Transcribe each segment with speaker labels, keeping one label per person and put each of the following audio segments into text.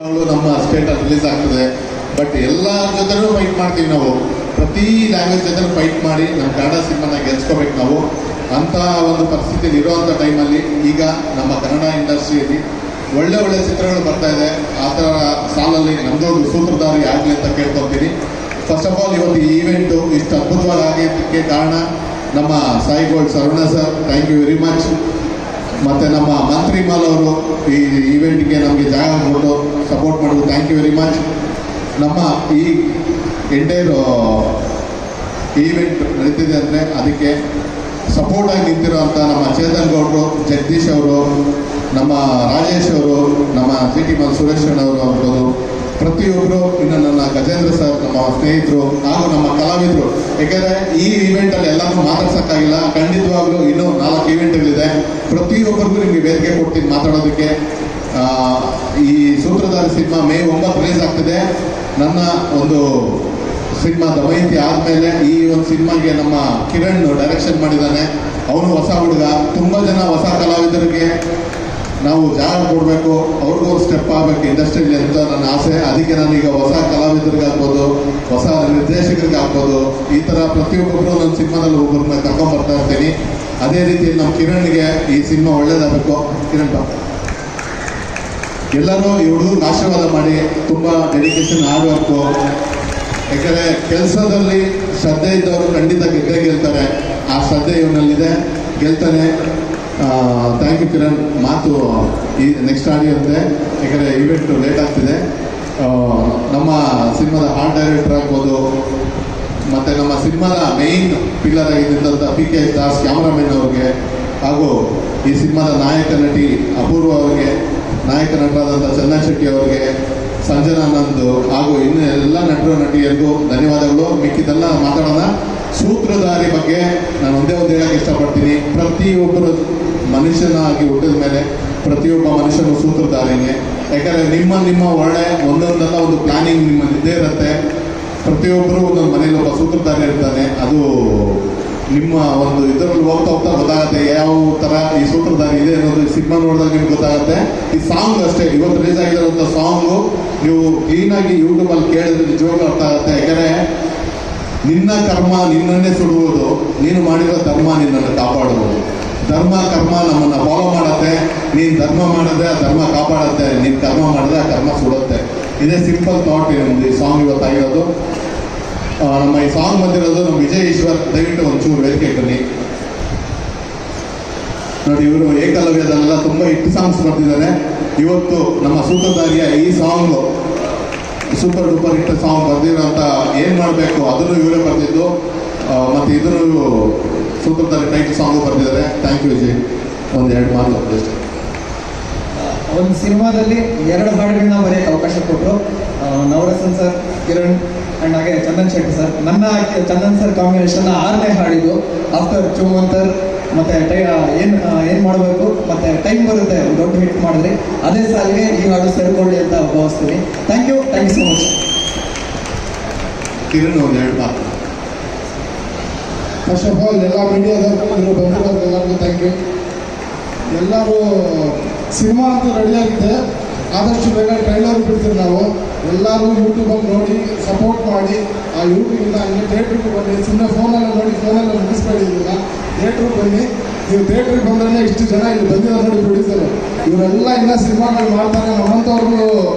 Speaker 1: ನಮ್ಮ ಸ್ಟೇಟಲ್ಲಿ ರಿಲೀಸ್ ಆಗ್ತದೆ. ಬಟ್ ಎಲ್ಲ ಜೊತೆನೂ ಫೈಟ್ ಮಾಡ್ತೀವಿ ನಾವು. ಪ್ರತಿ ಲ್ಯಾಂಗ್ವೇಜ್ ಜೊತೆ ಫೈಟ್ ಮಾಡಿ ನಮ್ಮ ಕನ್ನಡ ಸಿನಿಮಾನ ಗೆಲ್ಸ್ಕೋಬೇಕು ನಾವು. ಅಂಥ ಒಂದು ಪರಿಸ್ಥಿತಿಯಲ್ಲಿ ಇರುವಂಥ ಟೈಮಲ್ಲಿ ಈಗ ನಮ್ಮ ಕನ್ನಡ ಇಂಡಸ್ಟ್ರಿಯಲ್ಲಿ ಒಳ್ಳೆ ಒಳ್ಳೆ ಚಿತ್ರಗಳು ಬರ್ತಾ ಇದೆ. ಆ ಥರ ಸಾಲಲ್ಲಿ ನಮ್ಮದೊಂದು ಸೂತ್ರಧಾರಿ ಆಗಲಿ ಅಂತ ಕೇಳ್ಕೊತೀನಿ. ಫಸ್ಟ್ ಆಫ್ ಆಲ್ ಇವತ್ತು ಈ ಈವೆಂಟು ಇಷ್ಟು ಅದ್ಭುತವಾಗಿ ಆಗಿದ್ದಕ್ಕೆ ಕಾರಣ ನಮ್ಮ Sai gold Saravana sir, thank you very much. ಮತ್ತು ನಮ್ಮ ಮಂತ್ರಿ ಮಾಲ್ ಅವರು ಈ ಈವೆಂಟ್ಗೆ ನಮಗೆ ಜಾಗ ಕೊಟ್ಟು ಸಪೋರ್ಟ್ ಮಾಡೋದು, ಥ್ಯಾಂಕ್ ಯು ವೆರಿ ಮಚ್. ನಮ್ಮ ಈ ಎಂಟೈರ್ ಈವೆಂಟ್ ನಡೀತಿದೆ ಅಂದರೆ ಅದಕ್ಕೆ ಸಪೋರ್ಟಾಗಿ ನಿಂತಿರೋಂಥ ನಮ್ಮ ಚೇತನ್ ಗೌಡರು, ಜಗದೀಶ್ ಅವರು, ನಮ್ಮ ರಾಜೇಶ್ ಅವರು, ನಮ್ಮ ಜಿ ಟಿ ಮಲ್ ಸುರೇಶ್ ಅವರು ಆಗ್ಬೋದು, ಪ್ರತಿಯೊಬ್ಬರು, ಇನ್ನು ನನ್ನ ಗಜೇಂದ್ರ ಸರ್, ನಮ್ಮ ಸ್ನೇಹಿತರು ಹಾಗೂ ನಮ್ಮ ಕಲಾವಿದರು. ಯಾಕೆಂದರೆ ಈ ಈವೆಂಟಲ್ಲಿ ಎಲ್ಲರೂ ಮಾತಾಡ್ಸೋಕ್ಕಾಗಿಲ್ಲ. ಖಂಡಿತವಾಗ್ಲೂ ಇನ್ನೂ 4 ಈವೆಂಟ್ಗಳಿದೆ. ಪ್ರತಿಯೊಬ್ಬರಿಗೂ ನಿಮಗೆ ವೇದಿಕೆ ಕೊಡ್ತೀನಿ ಮಾತಾಡೋದಕ್ಕೆ. ಈ ಸೂತ್ರಧಾರಿ ಸಿನಿಮಾ ಮೇ 9 ರಿಲೀಸ್ ಆಗ್ತಿದೆ. ನನ್ನ ಒಂದು ಸಿನಿಮಾ ದಮಯಂತಿ ಆದಮೇಲೆ ಈ ಒಂದು ಸಿನಿಮಾಗೆ ನಮ್ಮ ಕಿರಣ್ ಡೈರೆಕ್ಷನ್ ಮಾಡಿದ್ದಾನೆ. ಅವನು ಹೊಸ ಹುಡುಗ. ತುಂಬ ಜನ ಹೊಸ ಕಲಾವಿದರಿಗೆ ನಾವು ಜಾಗ ಕೊಡಬೇಕು, ಅವ್ರಿಗೂ ಸ್ಟೆಪ್ ಆಗಬೇಕು ಇಂಡಸ್ಟ್ರಿಯಲ್ಲಿ ಅಂತ ನನ್ನ ಆಸೆ. ಅದಕ್ಕೆ ನಾನೀಗ ಹೊಸ ಕಲಾವಿದರಿಗಾಗ್ಬೋದು, ಹೊಸ ನಿರ್ದೇಶಕರಿಗಾಗ್ಬೋದು, ಈ ಥರ ಪ್ರತಿಯೊಬ್ಬೊಬ್ಬರು ನನ್ನ ಸಿನಿಮಾದಲ್ಲಿ ಒಬ್ಬರನ್ನ ಕರ್ಕೊಂಡ್ಬರ್ತಾ ಇರ್ತೀನಿ. ಅದೇ ರೀತಿ ನಮ್ಮ ಕಿರಣ್ಗೆ ಈ ಸಿನಿಮಾ ಒಳ್ಳೇದಾಗಬೇಕು. ಕಿರಣ್ ಎಲ್ಲರೂ ಈ ಹುಡುಗರಿಗೆ ಆಶೀರ್ವಾದ ಮಾಡಿ. ತುಂಬ ಡೆಡಿಕೇಶನ್ ಹಾರ್ಡ್ ವರ್ಕು. ಯಾಕೆಂದರೆ ಕೆಲಸದಲ್ಲಿ ಶ್ರದ್ಧೆ ಇದ್ದವರು ಖಂಡಿತ ಗೆಲ್ತಾರೆ. ಆ ಶ್ರದ್ಧೆ ಇವನಲ್ಲಿದೆ, ಗೆಲ್ತಾನೆ. Thank you Kiran. ಮಾತು ಈ ನೆಕ್ಸ್ಟ್ ಆಡಿಯೋ ಅಂತೆ, ಯಾಕಂದರೆ ಈವೆಂಟು ಲೇಟ್ ಆಗ್ತಿದೆ. ನಮ್ಮ ಸಿನಿಮಾದ ಆರ್ಟ್ ಡೈರೆಕ್ಟರ್ ಆಗ್ಬೋದು, ಮತ್ತು ನಮ್ಮ ಸಿನಿಮಾದ ಮೇಯ್ನ್ ಪಿಲ್ಲರ್ ಆಗಿದ್ದಂಥ PK ದಾಸ್ ಕ್ಯಾಮ್ರಾಮನ್ ಅವ್ರಿಗೆ, ಹಾಗೂ ಈ ಸಿನಿಮಾದ ನಾಯಕ ನಟಿ ಅಪೂರ್ವ ಅವರಿಗೆ, ನಾಯಕ ನಟರಾದಂಥ ಚಂದನ್ ಶೆಟ್ಟಿ ಅವರಿಗೆ, ಸಂಜನಾನಂದ್ ಹಾಗೂ ಇನ್ನು ಎಲ್ಲ ನಟರು ನಟಿಯರಿಗೂ ಧನ್ಯವಾದಗಳು. ಮಿಕ್ಕಿದೆಲ್ಲ ಮಾತಾಡೋಣ. ಸೂತ್ರಧಾರಿ ಬಗ್ಗೆ ನಾನು ಒಂದೇ ಒಂದು ಹೇಳಕ್ಕೆ ಇಷ್ಟಪಡ್ತೀನಿ. ಪ್ರತಿಯೊಬ್ಬರು ಮನುಷ್ಯನಾಗಿ ಹುಟ್ಟಿದ ಮೇಲೆ ಪ್ರತಿಯೊಬ್ಬ ಮನುಷ್ಯನು ಸೂತ್ರಧಾರಿನೇ. ಯಾಕಂದರೆ ನಿಮ್ಮ ಒಳ್ಳೆ ಒಂದೊಂದಲ್ಲ ಒಂದು ಪ್ಲಾನಿಂಗ್ ನಿಮ್ಮಲ್ಲಿ ಇದ್ದೇ ಇರುತ್ತೆ. ಪ್ರತಿಯೊಬ್ಬರು ಒಂದೊಂದು ಮನೇಲಿ ಒಬ್ಬ ಸೂತ್ರಧಾರಿ ಇರ್ತಾನೆ. ಅದು ನಿಮ್ಮ ಒಂದು ಇದರಲ್ಲಿ ಹೋಗ್ತಾ ಗೊತ್ತಾಗುತ್ತೆ ಯಾವ ಥರ ಈ ಸೂತ್ರಧಾರಿ ಇದೆ ಅನ್ನೋದು. ಸಿನಿಮಾ ನೋಡಿದಾಗ ನಿಮ್ಗೆ ಗೊತ್ತಾಗುತ್ತೆ. ಈ ಸಾಂಗ್ ಅಷ್ಟೇ, ಇವತ್ತು ರಿಲೀಸ್ ಆಗಿರೋಂಥ ಸಾಂಗು ನೀವು ಕ್ಲೀನಾಗಿ ಯೂಟ್ಯೂಬಲ್ಲಿ ಕೇಳಿದ್ರೆ ನಿಜವಾಗ್ಲೂ ಅರ್ಥ ಆಗುತ್ತೆ. ಯಾಕಂದರೆ ನಿನ್ನ ಕರ್ಮ ನಿನ್ನನ್ನೇ ಸುಡುವುದು, ನೀನು ಮಾಡಿರೋ ಧರ್ಮ ನಿನ್ನನ್ನು ಕಾಪಾಡುವುದು. ಧರ್ಮ ಕರ್ಮ ನಮ್ಮನ್ನು ಫಾಲೋ ಮಾಡುತ್ತೆ. ನೀನು ಧರ್ಮ ಮಾಡಿದ್ರೆ ಆ ಧರ್ಮ ಕಾಪಾಡುತ್ತೆ, ನೀನು ಕರ್ಮ ಮಾಡಿದ್ರೆ ಆ ಕರ್ಮ ಸುಡುತ್ತೆ. ಇದೇ ಸಿಂಪಲ್ ಥಾಟ್ ನಮ್ಮದು ಈ ಸಾಂಗ್ ಇವತ್ತಾಗಿರೋದು. ನಮ್ಮ ಈ ಸಾಂಗ್ ಬಂದಿರೋದು ನಮ್ಮ ವಿಜಯ್ ಈಶ್ವರ್. ದಯವಿಟ್ಟು ಒಂಚೂರು ವೇದಿಕೆ ಬನ್ನಿ. ನೋಡಿ, ಇವರು ಏಕಲವ್ಯದಲ್ಲೆಲ್ಲ ತುಂಬ ಹಿಟ್ ಸಾಂಗ್ಸ್ ಬರ್ತಿದ್ದಾರೆ. ಇವತ್ತು ನಮ್ಮ ಸೂತ್ರಧಾರಿಯ ಈ song super duper hit song ಬರ್ದಿರೋಂಥ ಏನು ಮಾಡಬೇಕು ಅದನ್ನು ಇವರೇ ಬರ್ತಿದ್ದು. ಮತ್ತು ಇದನ್ನು ಸೂತ್ರಧಾರಿ ಟೈಟಲ್ ಸಾಂಗು ಬರ್ತಿದ್ದಾರೆ. Thank you Vijay. ಒಂದು 2 ಮಾತು ಅಷ್ಟೇ.
Speaker 2: ಒಂದು ಸಿನಿಮಾದಲ್ಲಿ 2 ಹಾಡುಗಳನ್ನ ಬರೆಯೋಕ್ಕೆ ಅವಕಾಶ ಕೊಟ್ಟರು ನವರಸನ್ ಸರ್, ಕಿರಣ್ ಆ್ಯಂಡ್ ಹಾಗೆ ಚಂದನ್ ಶೆಟ್ಟಿ ಸರ್. ನನ್ನ ಚಂದನ್ ಸರ್ ಕಾಂಬಿನೇಷನ್ 6ನೇ ಹಾಡಿದ್ದು ಆಫ್ಟರ್ ಚುಮಂತರ್. ಮತ್ತು ಏನು ಮಾಡಬೇಕು, ಮತ್ತು ಟೈಮ್ ಬರುತ್ತೆ ದೊಡ್ಡ ಹಿಟ್ ಮಾಡಿದ್ರಿ. ಅದೇ ಸಾಲಿಗೆ ಈ ಹಾಡು ಸೇರಿಕೊಳ್ಳಿ ಅಂತ ಭಾವಿಸ್ತೀನಿ. Thank you so much.
Speaker 1: Kiran ಒಂದು 2 ಮಾತು.
Speaker 3: ಫಸ್ಟ್ ಆಫ್ ಆಲ್ ಎಲ್ಲ ಮೀಡಿಯಾದವರು ಬಂದಿರೋದು ಎಲ್ಲರಿಗೂ ಥ್ಯಾಂಕ್ ಯು. ಎಲ್ಲರೂ ಸಿನಿಮಾ ಅಂತ ರೆಡಿಯಾಗಿದೆ. ಆದಷ್ಟು ಬೇಗ ಟ್ರೈಲರ್ ಬಿಡ್ತೀವಿ ನಾವು. ಎಲ್ಲರೂ ಯೂಟ್ಯೂಬಲ್ಲಿ ನೋಡಿ ಸಪೋರ್ಟ್ ಮಾಡಿ. ಆ ಯೂಟ್ಯೂಬಿಂದ ಹಂಗೆ ಥಿಯೇಟ್ರಿಗೆ ಬನ್ನಿ. ಸುಮ್ಮನೆ ಫೋನಲ್ಲಿ ನೋಡಿ ಫೋನಲ್ಲಿ ಮುಗಿಸ್ಬೇಡಿ. ಇದನ್ನ ಥಿಯೇಟ್ರಿಗೆ ಬನ್ನಿ. ನೀವು ಥಿಯೇಟ್ರಿಗೆ ಬಂದ್ರೆ ಇಷ್ಟು ಜನ ಇಲ್ಲಿ ಬಂದಿದ್ದಾರೆ ನೋಡಿ ಪ್ರೊಡ್ಯೂಸರು. ಇವರೆಲ್ಲ ಇನ್ನೂ ಸಿನಿಮಾಗಳು ಮಾಡ್ತಾರೆ. ನಮ್ಮಂಥವ್ರಿಗೂ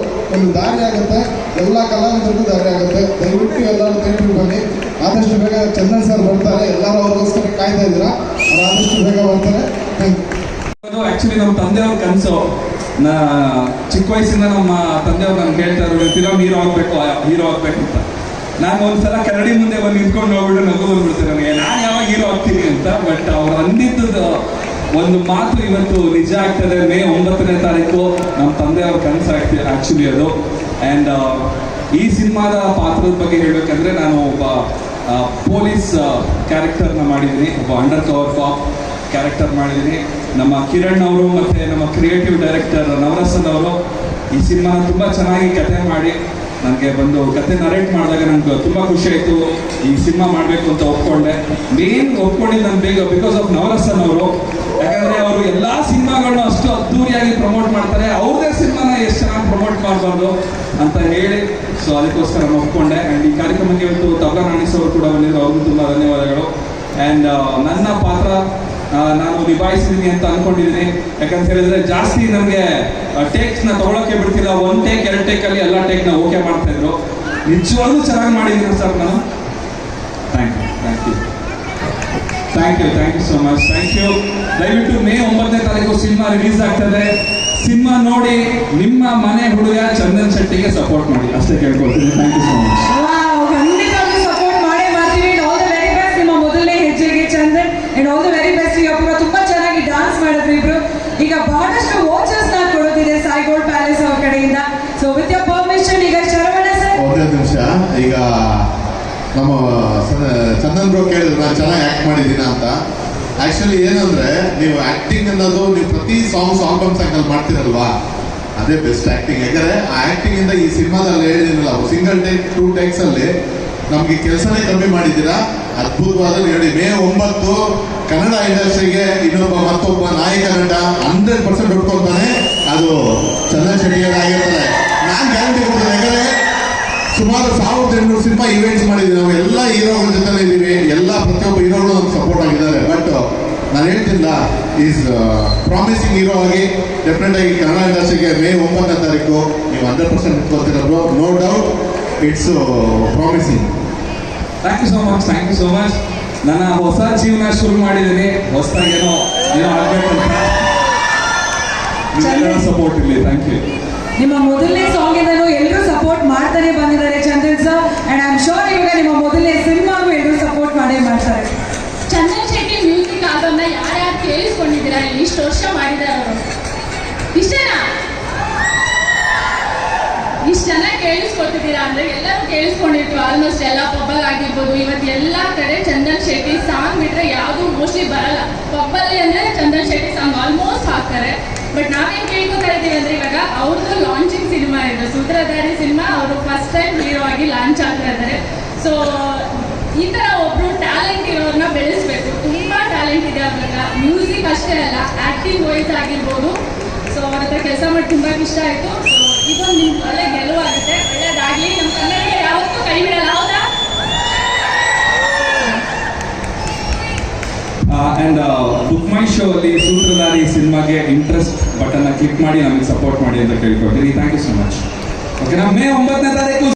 Speaker 3: ಒಂದು ದಾರಿ ಆಗುತ್ತೆ, ಎಲ್ಲ ಕಲಾವಿದರಿಗೂ ದಾರಿ ಆಗುತ್ತೆ. ದಯವಿಟ್ಟು ಎಲ್ಲರೂ ಥಿಯೇಟ್ರಿಗೆ ಬನ್ನಿ. ಆದಷ್ಟು ಬೇಗ ಚಂದನ್ ಸರ್ ಬರ್ತಾರೆ. ಎಲ್ಲರೂ ಅವ್ರಿಗೋಸ್ಕರ ಕಾಯ್ತಾ ಇದ್ದೀರಾ. ಅವ್ರು ಆದಷ್ಟು ಬೇಗ ಬರ್ತಾರೆ. Thank you.
Speaker 4: ಆ್ಯಕ್ಚುಲಿ ನಮ್ಮ ತಂದೆಯವ್ರ ಕನಸು. ಚಿಕ್ಕ ವಯಸ್ಸಿಂದ ನಮ್ಮ ತಂದೆಯವ್ರು ನಾನು ಕೇಳ್ತಾ ಇದ್ರು, ಫಿಲಮ್ ಹೀರೋ ಆಗಬೇಕು ಅಂತ. ನಾನು ಒಂದ್ಸಲ ಕರಡಿ ಮುಂದೆ ಬಂದು ನಿಂತ್ಕೊಂಡು ಹೋಗ್ಬಿಟ್ಟು ನಗು ಬಂದ್ಬಿಡ್ತೀನಿ ನನಗೆ, ನಾನು ಯಾವಾಗ ಹೀರೋ ಆಗ್ತೀನಿ ಅಂತ. ಬಟ್ ಅವ್ರು ಅಂದಿದ್ದು ಒಂದು ಮಾತು ಇವತ್ತು ನಿಜ ಆಗ್ತದೆ. ಮೇ 9ನೇ ತಾರೀಕು ನಮ್ಮ ತಂದೆಯವ್ರ ಕನಸಾಗ್ತಿದೆ ಆ್ಯಕ್ಚುಲಿ ಅದು. ಆ್ಯಂಡ್ ಈ ಸಿನಿಮಾದ ಪಾತ್ರದ ಬಗ್ಗೆ ಹೇಳಬೇಕಂದ್ರೆ, ನಾನು ಒಬ್ಬ ಪೊಲೀಸ್ ಕ್ಯಾರೆಕ್ಟರ್ನ ಮಾಡಿದ್ದೀನಿ, ಒಬ್ಬ ಅಂಡರ್ ಕವರ್ ಕಾಪ್ ಕ್ಯಾರೆಕ್ಟರ್ ಮಾಡಿದ್ದೀನಿ. ನಮ್ಮ ಕಿರಣ್ ಅವರು ಮತ್ತು ನಮ್ಮ ಕ್ರಿಯೇಟಿವ್ ಡೈರೆಕ್ಟರ್ ನವರಸನ್ ಅವರು ಈ ಸಿನಿಮಾನ ತುಂಬ ಚೆನ್ನಾಗಿ ಕತೆ ಮಾಡಿ ನನಗೆ ಬಂದು ಕತೆ ನರೇಟ್ ಮಾಡಿದಾಗ ನನಗೆ ತುಂಬ ಖುಷಿ ಆಯಿತು. ಈ ಸಿನಿಮಾ ಮಾಡಬೇಕು ಅಂತ ಒಪ್ಕೊಂಡೆ. ಮೇನ್ ಒಪ್ಕೊಂಡಿದ್ದು ನಾನು ಬಿಕಾಸ್ ಆಫ್ ನವರಸನ್ ಅವರು. ಯಾಕಂದರೆ ಅವರು ಎಲ್ಲ ಸಿನಿಮಾಗಳನ್ನ ಅಷ್ಟು ಅದ್ದೂರಿಯಾಗಿ ಪ್ರಮೋಟ್ ಮಾಡ್ತಾರೆ. ಅವ್ರದೇ ಸಿನಿಮಾನ ಎಷ್ಟು ಚೆನ್ನಾಗಿ ಪ್ರಮೋಟ್ ಮಾಡಬಾರ್ದು ಅಂತ ಹೇಳಿ ಸೊ ಅದಕ್ಕೋಸ್ಕರ ನಾನು ಒಪ್ಕೊಂಡೆ. ಆ್ಯಂಡ್ ಈ ಕಾರ್ಯಕ್ರಮಕ್ಕೆ ಇವತ್ತು ತಬಲಾ ನಾಣಿಸ್ ಅವರು ಕೂಡ ಬಂದಿದ್ರು, ಅವ್ರಿಗೂ ತುಂಬ ಧನ್ಯವಾದಗಳು. ಆ್ಯಂಡ್ ನನ್ನ ಪಾತ್ರ ನಾನು ನಿಭಾಯಿಸಿದ್ದೀನಿ ಅಂತ ಅನ್ಕೊಂಡಿದ್ದೀನಿ. ಯಾಕಂತ ಹೇಳಿದ್ರೆ ಜಾಸ್ತಿ ನನಗೆ ಟೇಕ್ಸ್ನ ತೊಗೊಳಕ್ಕೆ ಬಿಡ್ತಿಲ್ಲ. 1 ಟೇಕ್ 2 ಟೇಕಲ್ಲಿ ಎಲ್ಲ ಟೇಕ್ನ ಓಕೆ ಮಾಡ್ತಾ ಇದ್ರು. ನಿಜವಾಗ್ಲೂ ಚೆನ್ನಾಗಿ ಮಾಡಿದ್ದೀನಿ ಸರ್ ನಾನು. Thank you so much. Thank you. ದಯವಿಟ್ಟು ಮೇ 9ನೇ ತಾರೀಕು ಸಿನಿಮಾ ರಿಲೀಸ್ ಆಗ್ತದೆ. ಸಿನಿಮಾ ನೋಡಿ ನಿಮ್ಮ ಮನೆ ಹುಡುಗ ಚಂದನ್ ಶೆಟ್ಟಿಗೆ ಸಪೋರ್ಟ್ ಮಾಡಿ ಅಷ್ಟೇ ಕೇಳ್ಕೊಳ್ತೀನಿ. Thank you so much.
Speaker 5: ಖಂಡಿತವಾಗ್ಲೂ ಸಪೋರ್ಟ್ ಮಾಡೇ ಮಾಡ್ತೀವಿ. ಆಲ್ ದ ವೆರಿ ಬೆಸ್ಟ್ ನಿಮ್ಮ ಮೊದಲನೇ ಹೆಜ್ಜೆಗೆ Chandan. And all the very best. ಈಗ ಪೂರ ತುಂಬಾ ಚೆನ್ನಾಗಿ ಡಾನ್ಸ್ ಮಾಡಿದ್ರು ಇಬ್ರು. ಈಗ ಬಹಳಷ್ಟು ವಾಚಸ್ ನ ಕೊಡೋದಿದೆ ಸಾಯಿ ಗೋಲ್ಡ್ ಪ್ಯಾಲೇಸ್ ಅವ್ರ ಕಡೆಯಿಂದ. ಸೊ ವಿತ್ ಯೋರ್ ಪರ್ಮಿಷನ್ ಈಗ ಶರವಣ ಸರ್.
Speaker 1: ಒಂದೇ ನಿಮಿಷ. ಈಗ ನಮ್ಮ ಚಂದನ್ ಬ್ರೋ ಕೇಳಿದ್ರು ನಾನು ಚೆನ್ನಾಗಿ ಆ್ಯಕ್ಟ್ ಮಾಡಿದ್ದೀನ ಅಂತ. ಆ್ಯಕ್ಚುಲಿ ಏನಂದರೆ ನೀವು ಆ್ಯಕ್ಟಿಂಗ್ ಅನ್ನೋದು ನೀವು ಪ್ರತಿ ಆಲ್ಬಮ್ ಸಾಂಗಲ್ಲಿ ಮಾಡ್ತೀರಲ್ವಾ, ಅದೇ ಬೆಸ್ಟ್ ಆ್ಯಕ್ಟಿಂಗ್. ಯಾಕಂದರೆ ಆ ಆ್ಯಕ್ಟಿಂಗಿಂದ ಈ ಸಿನಿಮಾದಲ್ಲಿ ಹೇಳಿದ್ದೀನಲ್ಲ, ಸಿಂಗಲ್ ಟೇಕ್ 2 ಟೇಕ್ಸಲ್ಲಿ ನಮಗೆ ಕೆಲಸನೇ ಕಮ್ಮಿ ಮಾಡಿದ್ದೀರಾ. ಅದ್ಭುತವಾದ ಹೇಳಿ. ಮೇ 9 ಕನ್ನಡ ಇಂಡಸ್ಟ್ರಿಗೆ ಮತ್ತೊಬ್ಬ ನಾಯಕ ನಟ 100% ಹುಡ್ಕೊಳ್ತಾನೆ. ಅದು ಚಂದನ್ ಶೆಟ್ಟಿಯವರಾಗಿರ್ತಾರೆ. ನಾನು ಗ್ಯಾರಂಟಿ ಕೊಡ್ತೀನಿ. ಯಾಕಂದರೆ ಸುಮಾರು 1800 ಸಿನಿಮಾ ಇವೆಂಟ್ಸ್ ಮಾಡಿದ್ದೀವಿ ನಾವು. ಎಲ್ಲ ಹೀರೋಗಳ ಜೊತೆ ಇದ್ದೀವಿ. ಎಲ್ಲ ಪ್ರತಿಯೊಬ್ಬ ಹೀರೋಗಳು ನಮ್ಗೆ ಸಪೋರ್ಟ್ ಆಗಿದ್ದಾರೆ. ಬಟ್ ನಾನು ಹೇಳ್ತಿಲ್ಲ, ಈಸ್ ಪ್ರಾಮಿಸಿಂಗ್ ಹೀರೋ ಆಗಿ ಡೆಫಿನೆಟ್ ಆಗಿ ಕನ್ನಡ ಇಂಡಸ್ಟ್ರಿಗೆ ಮೇ 9ನೇ ತಾರೀಕು ನೀವು 100% ನಿಂತ್ಕೊಳ್ತಿರೋದು. No doubt, it's promising.
Speaker 4: Thank you so much. ನನ್ನ ಹೊಸ ಜೀವನ ಶುರು ಮಾಡಿದ್ದೀನಿ. ಹೊಸದಾಗಿ ಏನೋ ಆಗ್ಬೇಕಂತ ಸಪೋರ್ಟ್ ಇರಲಿ. Thank you.
Speaker 5: ನಿಮ್ಮ ಮೊದಲನೇ ಸಾಂಗ್ ಇಂದನೂ ಎಲ್ಲರೂ ಸಪೋರ್ಟ್ ಮಾಡ್ತಾನೆ ಬಂದಿದ್ದಾರೆ Chandan sir. And I am sure ಇವಾಗ ನಿಮ್ಮ ಮೊದಲನೇ ಸಿನಿಮಾಗೂ ಎಲ್ಲರೂ ಸಪೋರ್ಟ್ ಮಾಡೇ ಮಾಡ್ತಾರೆ.
Speaker 6: ಚಂದನ್ ಶೆಟ್ಟಿ ಮ್ಯೂಸಿಕ್ ಆಲ್ಬಮ್ನ ಯಾರ್ಯಾರು ಕೇಳಿಸ್ಕೊಂಡಿದ್ದೀರಾ? ಇಷ್ಟು ವರ್ಷ ಮಾಡಿದ್ದಾರೆ ಅವರು. ಇಷ್ಟೇನಾ? ಇಷ್ಟು ಚೆನ್ನಾಗಿ ಕೇಳಿಸ್ಕೊತಿದ್ದೀರಾ ಅಂದರೆ ಎಲ್ಲರೂ ಕೇಳಿಸ್ಕೊಂಡಿರ್ತೀವಿ. ಆಲ್ಮೋಸ್ಟ್ ಎಲ್ಲ ಪಬ್ಬಲ್ ಆಗಿರ್ಬೋದು. ಇವತ್ತು ಎಲ್ಲ ಕಡೆ ಚಂದನ್ ಶೆಟ್ಟಿ ಸಾಂಗ್ ಬಿಟ್ಟರೆ ಯಾವುದು ಮೋಸ್ಟ್ಲಿ ಬರಲ್ಲ. ಪಬ್ಬಲ್ಲಿ ಅಂದರೆ ಚಂದನ್ ಶೆಟ್ಟಿ ಸಾಂಗ್ ಆಲ್ಮೋಸ್ಟ್ ಹಾಕ್ತಾರೆ. ಬಟ್ ನಾವೇನು ಕೇಳ್ಕೊತಾ ಇದ್ದೀವಿ ಅಂದರೆ ಇವಾಗ ಅವ್ರದ್ದು ಲಾಂಚಿಂಗ್ ಸಿನಿಮಾ ಇದೆ, ಸೂತ್ರಧಾರಿ ಸಿನಿಮಾ. ಅವರು ಫಸ್ಟ್ ಟೈಮ್ ಹೀರೋ ಆಗಿ ಲಾಂಚ್ ಆಗ್ತಾ ಇದ್ದಾರೆ. ಸೊ ಈ ಥರ ಒಬ್ಬರು ಟ್ಯಾಲೆಂಟ್ ಇರೋರನ್ನ ಬೆಳೆಸಬೇಕು. ತುಂಬ ಟ್ಯಾಲೆಂಟ್ ಇದೆ ಅವ್ರನ್ನ. ಮ್ಯೂಸಿಕ್ ಅಷ್ಟೇ ಅಲ್ಲ, ಆ್ಯಕ್ಟಿಂಗ್ ವೈಸ್ ಆಗಿರ್ಬೋದು. ಸೊ ಅವ್ರ ಹತ್ರ ಕೆಲಸ ಮಾಡಿ ತುಂಬ ಇಷ್ಟ ಆಯಿತು. ಸೊ ಇದೊಂದು ನಿಮ್ಗೆ ಒಳ್ಳೆ ಗೆಲುವಾಗುತ್ತೆ. ಒಳ್ಳೇದಾಗಲಿ. ನಮ್ಮ ಕನ್ನಡಿಗರು ಯಾವತ್ತೂ ಕೈ ಬಿಡಲ್ಲ, ಹೌದಾ?
Speaker 4: ಆ್ಯಂಡ್ ಬುಕ್ ಮೈ ಶೋ ಅಲ್ಲಿ ಸೂತ್ರಧಾರಿ ಸಿನಿಮಾಗೆ ಇಂಟ್ರೆಸ್ಟ್ ಬಟನ್ನ ಕ್ಲಿಕ್ ಮಾಡಿ ನಮಗೆ ಸಪೋರ್ಟ್ ಮಾಡಿ ಅಂತ ಕೇಳ್ಕೊಳ್ತೀನಿ. Thank you so much. Okay, ನಾವು ಮೇ 9ನೇ ತಾರೀಕು